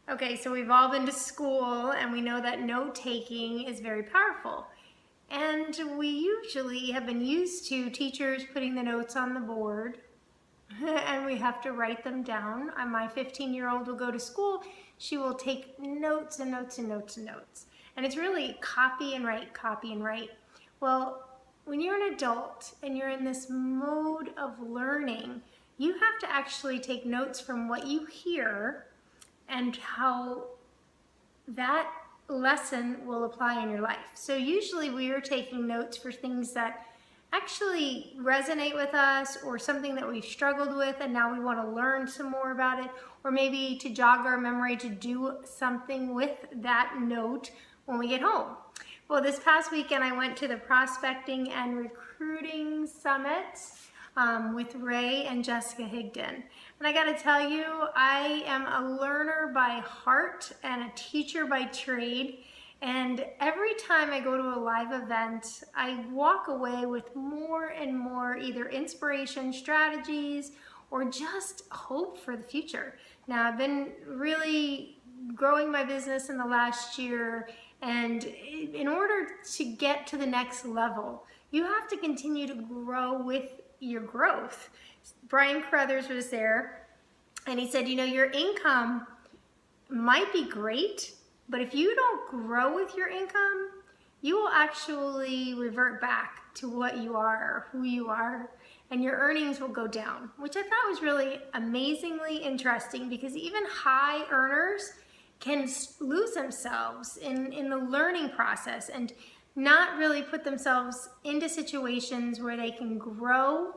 Okay, so we've all been to school and we know that note-taking is very powerful. And we usually have been used to teachers putting the notes on the board and we have to write them down. My 15-year-old will go to school, she will take notes and notes and notes and notes. And it's really copy and write, copy and write. Well, when you're an adult and you're in this mode of learning, you have to actually take notes from what you hear and how that lesson will apply in your life. So usually we are taking notes for things that actually resonate with us, or something that we've struggled with and now we want to learn some more about it, or maybe to jog our memory to do something with that note when we get home. Well, this past weekend I went to the Prospecting and Recruiting Summit with Ray and Jessica Higdon. And I gotta tell you, I am a learner by heart and a teacher by trade. And every time I go to a live event, I walk away with more and more either inspiration, strategies, or just hope for the future. Now, I've been really growing my business in the last year, and in order to get to the next level, you have to continue to grow with your growth. Brian Carruthers was there, and he said, you know, your income might be great, but if you don't grow with your income, you will actually revert back to what you are or who you are, and your earnings will go down, which I thought was really amazingly interesting, because even high earners can lose themselves in the learning process and not really put themselves into situations where they can grow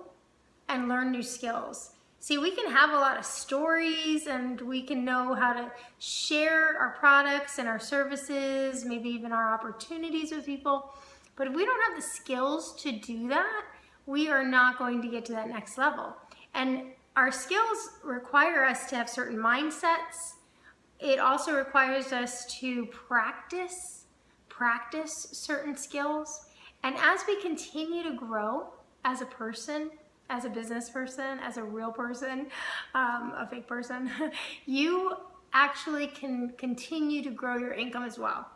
and learn new skills. See, we can have a lot of stories and we can know how to share our products and our services, maybe even our opportunities with people. But if we don't have the skills to do that, we are not going to get to that next level. And our skills require us to have certain mindsets. It also requires us to practice certain skills. And as we continue to grow as a person, as a business person, as a real person, a fake person, you actually can continue to grow your income as well.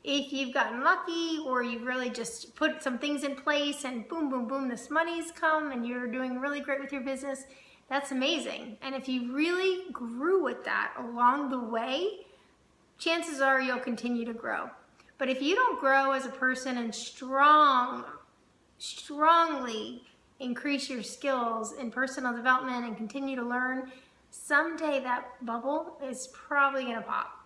If you've gotten lucky, or you've really just put some things in place and boom, boom, boom, this money's come and you're doing really great with your business, that's amazing. And if you really grew with that along the way, chances are you'll continue to grow. But if you don't grow as a person and strongly increase your skills in personal development and continue to learn, someday that bubble is probably gonna pop.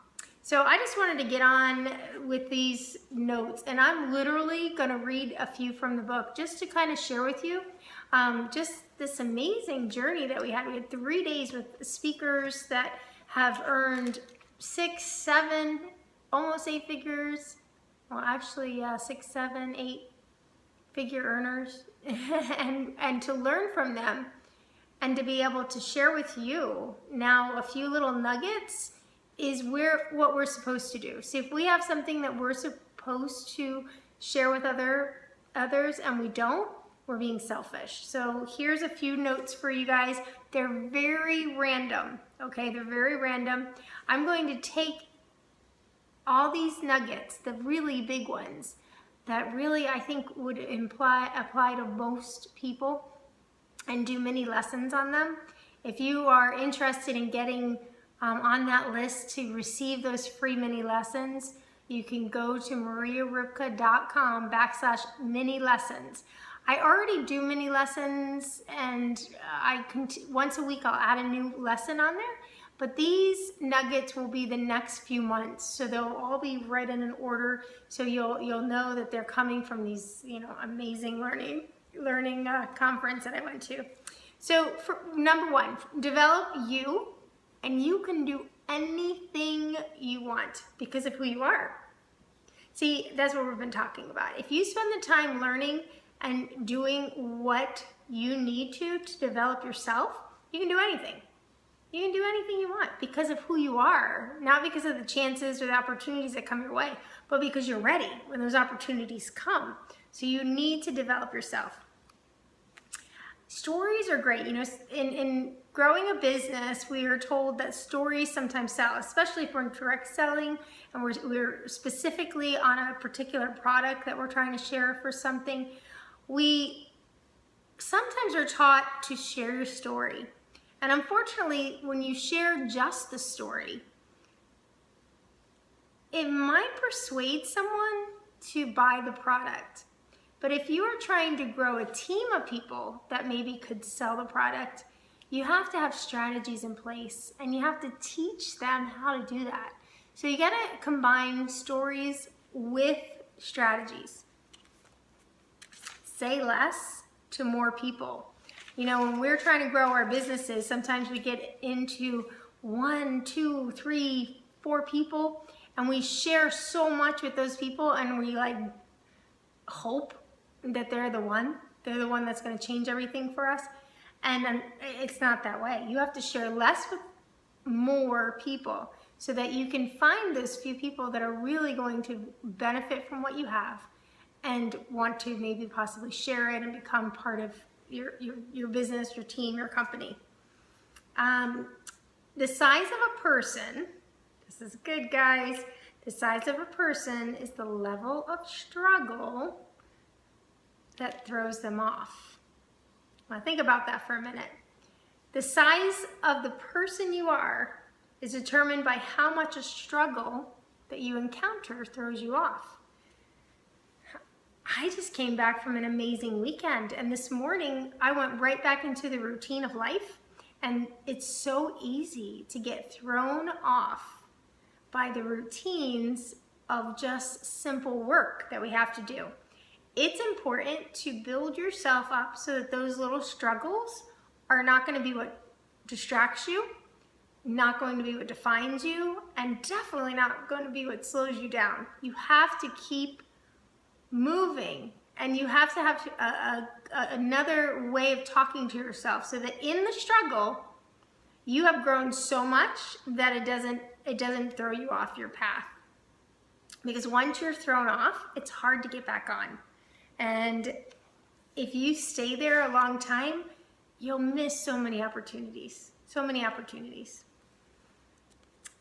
So I just wanted to get on with these notes, and I'm literally gonna read a few from the book just to kind of share with you just this amazing journey that we had. We had 3 days with speakers that have earned 6, 7, almost 8 figures. Well, actually, 6, 7, 8 figure earners, and to learn from them and to be able to share with you now a few little nuggets is what we're supposed to do. So if we have something that we're supposed to share with others and we don't, we're being selfish. So here's a few notes for you guys. They're very random, okay? They're very random. I'm going to take all these nuggets, the really big ones, that really I think would apply to most people, and do mini lessons on them. If you are interested in getting on that list to receive those free mini lessons, you can go to mariaripka.com/mini lessons. I already do mini lessons, and once a week I'll add a new lesson on there. But these nuggets will be the next few months, so they'll all be right in an order. So you'll know that they're coming from these, amazing learning conference that I went to. So for number 1, develop you, and you can do anything you want because of who you are. See, that's what we've been talking about. If you spend the time learning and doing what you need to develop yourself, you can do anything. You can do anything you want because of who you are, not because of the chances or the opportunities that come your way, but because you're ready when those opportunities come. So you need to develop yourself. Stories are great. In growing a business, we are told that stories sometimes sell, especially if we're in direct selling and we're specifically on a particular product that we're trying to share for something. We sometimes are taught to share your story. And unfortunately, when you share just the story, it might persuade someone to buy the product. But if you are trying to grow a team of people that maybe could sell the product, you have to have strategies in place and you have to teach them how to do that. So you gotta combine stories with strategies. Say less to more people. You know, when we're trying to grow our businesses, sometimes we get into 1, 2, 3, 4 people, and we share so much with those people, and we like hope that they're the one that's going to change everything for us. And it's not that way. You have to share less with more people so that you can find those few people that are really going to benefit from what you have and want to maybe possibly share it and become part of your business, your team, your company. The size of a person, this is good, guys. The size of a person is the level of struggle that throws them off. Now think about that for a minute. The size of the person you are is determined by how much a struggle that you encounter throws you off. I just came back from an amazing weekend, and this morning I went right back into the routine of life, and it's so easy to get thrown off by the routines of just simple work that we have to do. It's important to build yourself up so that those little struggles are not going to be what distracts you, not going to be what defines you, and definitely not going to be what slows you down. You have to keep moving, and you have to have another way of talking to yourself so that in the struggle, you have grown so much that it doesn't throw you off your path. Because once you're thrown off, it's hard to get back on. And if you stay there a long time, you'll miss so many opportunities. So many opportunities.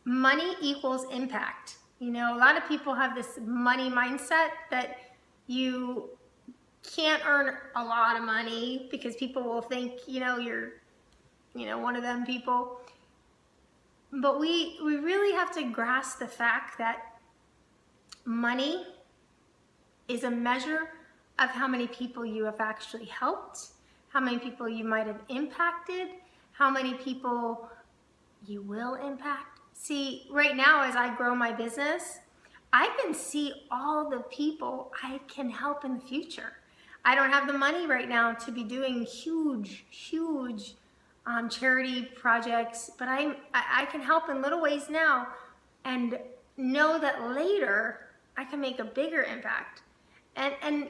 Money equals impact. You know, a lot of people have this money mindset that you can't earn a lot of money because people will think, you're, one of them people. But we really have to grasp the fact that money is a measure of how many people you have actually helped, how many people you might have impacted, how many people you will impact. See, right now as I grow my business, I can see all the people I can help in the future. I don't have the money right now to be doing huge charity projects, but I can help in little ways now and know that later I can make a bigger impact. And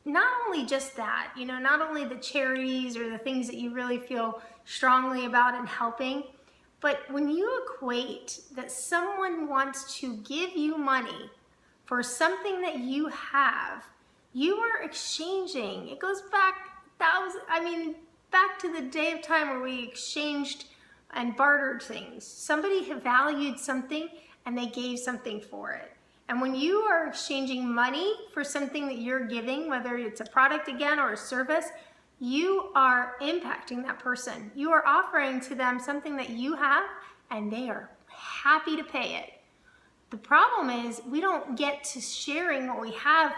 not only just that, not only the charities or the things that you really feel strongly about in helping, but when you equate that someone wants to give you money for something that you have, you are exchanging. It goes back back to the day of time where we exchanged and bartered things. Somebody had valued something and they gave something for it. And when you are exchanging money for something that you're giving, whether it's a product again or a service, you are impacting that person. You are offering to them something that you have and they are happy to pay it. The problem is we don't get to sharing what we have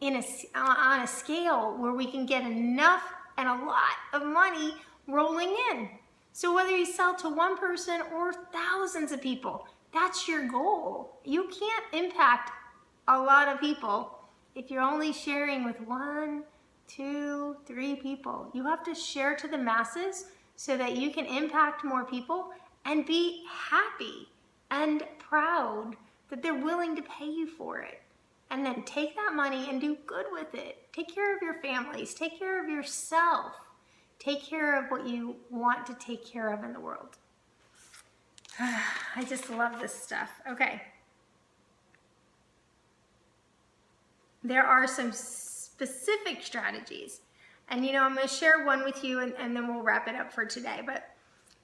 on a scale where we can get enough and a lot of money rolling in. So whether you sell to one person or thousands of people, that's your goal. You can't impact a lot of people if you're only sharing with 1, 2, 3 people. You have to share to the masses so that you can impact more people and be happy and proud that they're willing to pay you for it. And then take that money and do good with it. Take care of your families. Take care of yourself. Take care of what you want to take care of in the world. I just love this stuff. Okay. There are some specific strategies. And I'm going to share one with you, and then we'll wrap it up for today. But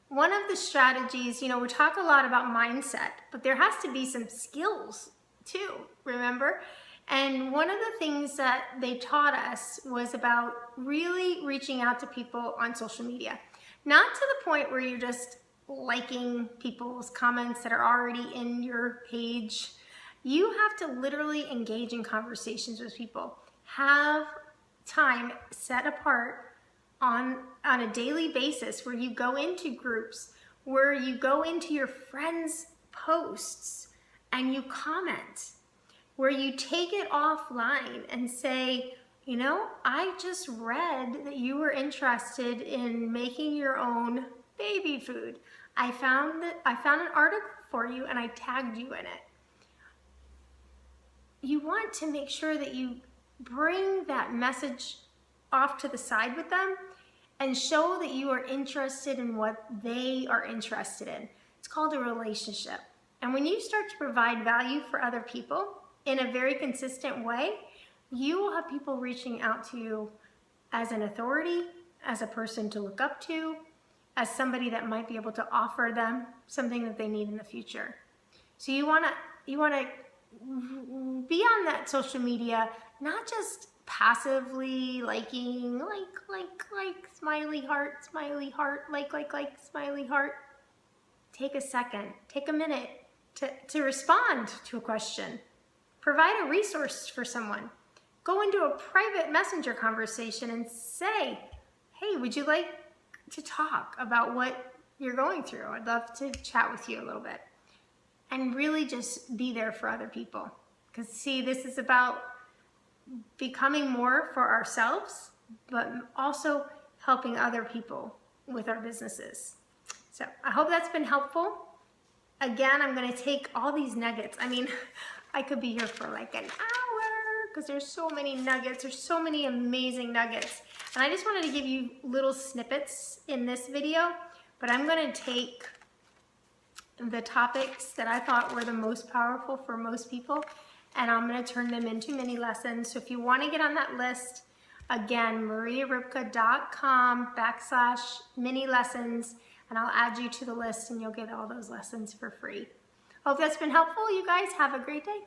one of the strategies, we talk a lot about mindset, but there has to be some skills too, remember? And one of the things that they taught us was about really reaching out to people on social media. Not to the point where you're just liking people's comments that are already in your page. You have to literally engage in conversations with people. Have time set apart on a daily basis where you go into groups, where you go into your friends' posts and you comment, where you take it offline and say, I just read that you were interested in making your own baby food. I found an article for you and I tagged you in it. You want to make sure that you bring that message off to the side with them and show that you are interested in what they are interested in. It's called a relationship. And when you start to provide value for other people in a very consistent way, you will have people reaching out to you as an authority, as a person to look up to, as somebody that might be able to offer them something that they need in the future. So you want to be on that social media, not just passively liking, like, smiley heart, like, smiley heart. Take a second, take a minute to respond to a question. Provide a resource for someone. Go into a private messenger conversation and say, hey, would you like to talk about what you're going through? I'd love to chat with you a little bit. And really just be there for other people. Because see, this is about becoming more for ourselves, but also helping other people with our businesses. So I hope that's been helpful. Again, I'm going to take all these nuggets. I mean, I could be here for like an hour because there's so many nuggets. There's so many amazing nuggets. And I just wanted to give you little snippets in this video, but I'm going to take the topics that I thought were the most powerful for most people, and I'm going to turn them into mini lessons. So if you want to get on that list, again, mariaribka.com/mini lessons, and I'll add you to the list and you'll get all those lessons for free. Hope that's been helpful. You guys have a great day.